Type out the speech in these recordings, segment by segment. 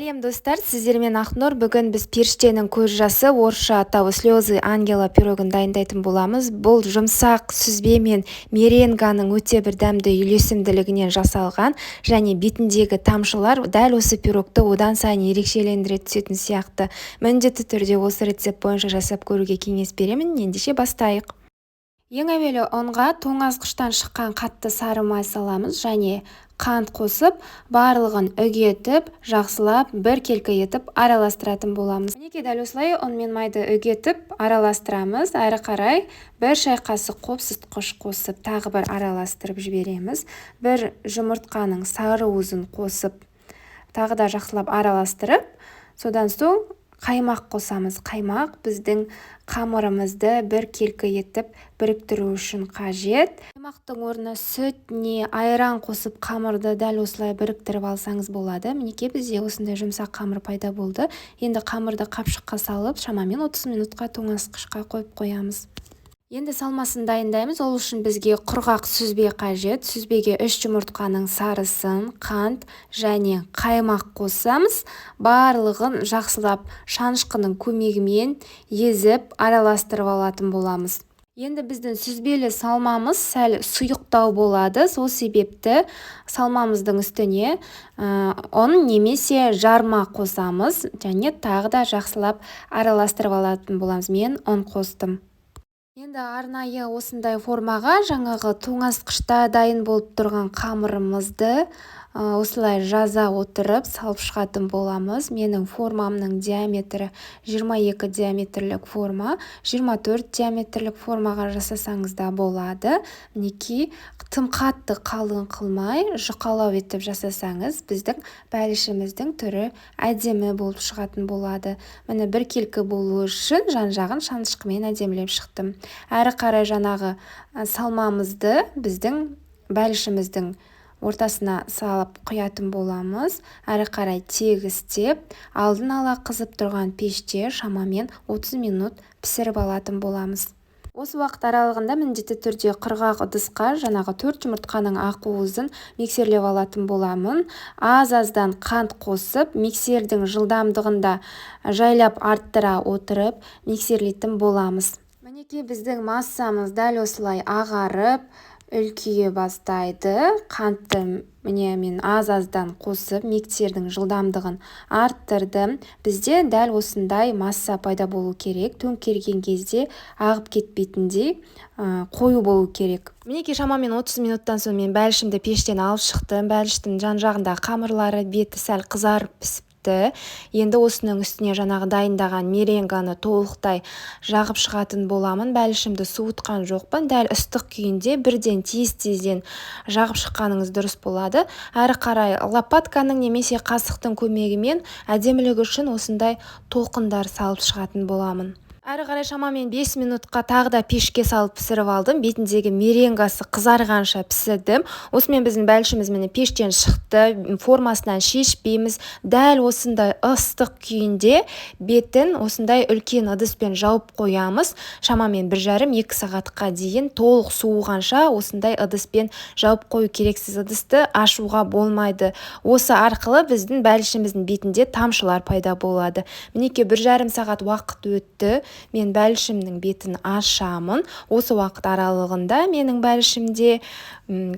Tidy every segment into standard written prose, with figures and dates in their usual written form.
Сәлем достар, сіздермен Ақнұр. Бүгін біз періштенің көз жасы, орысша атауы слезы ангела пирогын дайындайтын боламыз. Бұл жұмсақ сүзбе мен меренганың өте бір дәмді үйлесімділігінен жасалған және бетіндегі тамшылар дәл осы пирогты одан сайын ерекшелендіре түсетін сияқты. Міндетті түрде осы рецепт бойынша жасап көруге кеңес беремін. Ендеше бастайық. Ең әуелі ұнға тоңазғыштан шыққан қатты сары май саламыз және қант қосып, барлығын үгетіп, жақсылап, біркелкі етіп араластыратын боламыз. Мінекей дәл осылай ұн мен майды үгетіп араластырамыз. Әрі қарай бір шай қасық қопсытқыш қосып, тағы бір араластырып жібереміз. Бір жұмыртқаның сары уызын қосып, тағы да жақсылап араластырып, содан соң қаймақ қосамыз. Қаймақ біздің қамырымызды біркелкі етіп біріктіру үшін қажет. Қаймақтың орнына сүт не айран қосып қамырды дәл осылай біріктіріп алсаңыз болады. Мінекей бізде осындай жұмсақ қамыр пайда болды. Енді қамырды қапшыққа салып, шамамен 30 минутқа тоңазытқышқа қойып қоямыз. Енді салмасын дайындаймыз. Ол үшін бізге құрғақ сүзбе қажет. Сүзбеге 3 жұмыртқаның сарысын, қант және қаймақ қосамыз. Барлығын жақсылап шанышқының көмегімен езіп араластырып алатын боламыз. Енді біздің сүзбелі салмамыз сәл сұйықтау болады. Сол себепті салмамыздың үстіне ұн немесе жарма қосамыз және тағы да жақсылап араластырып алатын боламыз. Мен ұн қостым. Енді арнайы осындай формаға жаңағы тоңазытқышта дайын болып тұрған қамырымызды осылай жаза отырып салып шығатын боламыз. Менің формамның диаметрі 22 диаметрлік форма, 24 диаметрлік формаға жасасаңыз да болады. Мінекей тым қатты қалың қылмай, жұқалау етіп жасасаңыз, біздің бәлішіміздің түрі әдемі болып шығатын болады. Міне біркелкі болу үшін жан-жағын шанышқымен әдемілеп шықтым. Әрі қарай жаңағы салмамызды біздің бәлішіміздің ортасына салып құятын боламыз. Әрі қарай тегістеп, алдын ала қызып тұрған пеште шамамен 30 минут пісіріп алатын боламыз. Осы уақыт аралығында міндетті түрде құрғақ ыдысқа жаңағы 4 жұмыртқаның ақуызын миксерлеп алатын боламын. Аз-аздан қант қосып, миксердің жылдамдығында жайлап арттыра отырып миксерлейтін боламыз. Мінекей біздің массамыз дәл осылай ағарып, үлкейе бастайды. Қантты міне мен аз-аздан қосып, миксердің жылдамдығын арттырдым. Бізде дәл осындай масса пайда болу керек. Төңкерген кезде ағып кетпейтіндей қою болу керек. Мінекей шамамен 30 минуттан соң мен бәлішімді пештен алып шықтым. Бәліштің жан-жағында қамырлары, беті сәл қызарып пісіп. Енді осының үстіне жаңағы дайындаған меренганы толықтай жағып шығатын боламын. Бәлішімді суытқан жоқпын. Дәл ыстық күйінде бірден тез-тезден жағып шыққаныңыз дұрыс болады. Әрі қарай лопатканың немесе қасықтың көмегімен әдемілігі үшін осындай толқындар салып шығатын боламын. Әрі қарай шамамен 5 минутқа тағы да пешке салып пісіріп алдым. Бетіндегі меренгасы қызарғанша пісірдім. Осымен біздің бәлішіміз міне пештен шықты. Формасынан шешпейміз. Дәл осындай ыстық күйінде бетін осындай үлкен ыдыспен жауып қоямыз. Шамамен 1,5-2 сағатқа дейін толық суығанша осындай ыдыспен жауып қою керексіз. Ыдысты ашуға болмайды. Осы арқылы біздің бәлішіміздің бетінде тамшылар пайда болады. Мінекей 1,5 сағат уақыт өтті. Мен бәлішімнің бетін ашамын. Осы уақыт аралығында менің бәлішімде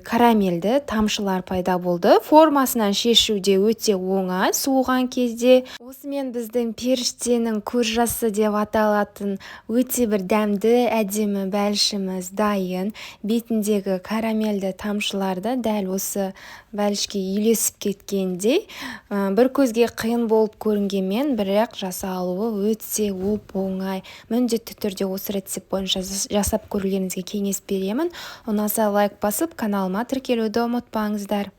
карамельді тамшылар пайда болды. Формасынан шешуде өте оңай суыған кезде. Осымен біздің періштенің көз жасы деп аталатын өте бір дәмді, әдемі бәлішіміз дайын. Бетіндегі карамельді тамшыларды дәл осы бәлішке үйлесіп кеткендей. Бір көзге қиын болып көрінгенмен, бірақ жасалуы өте оп-оңай. Міндетті түрде осы рецепт бойынша жасап көрулеріңізге кеңес беремін. Ұнаса лайк басып, каналыма тіркелуді ұмытпаңыздар.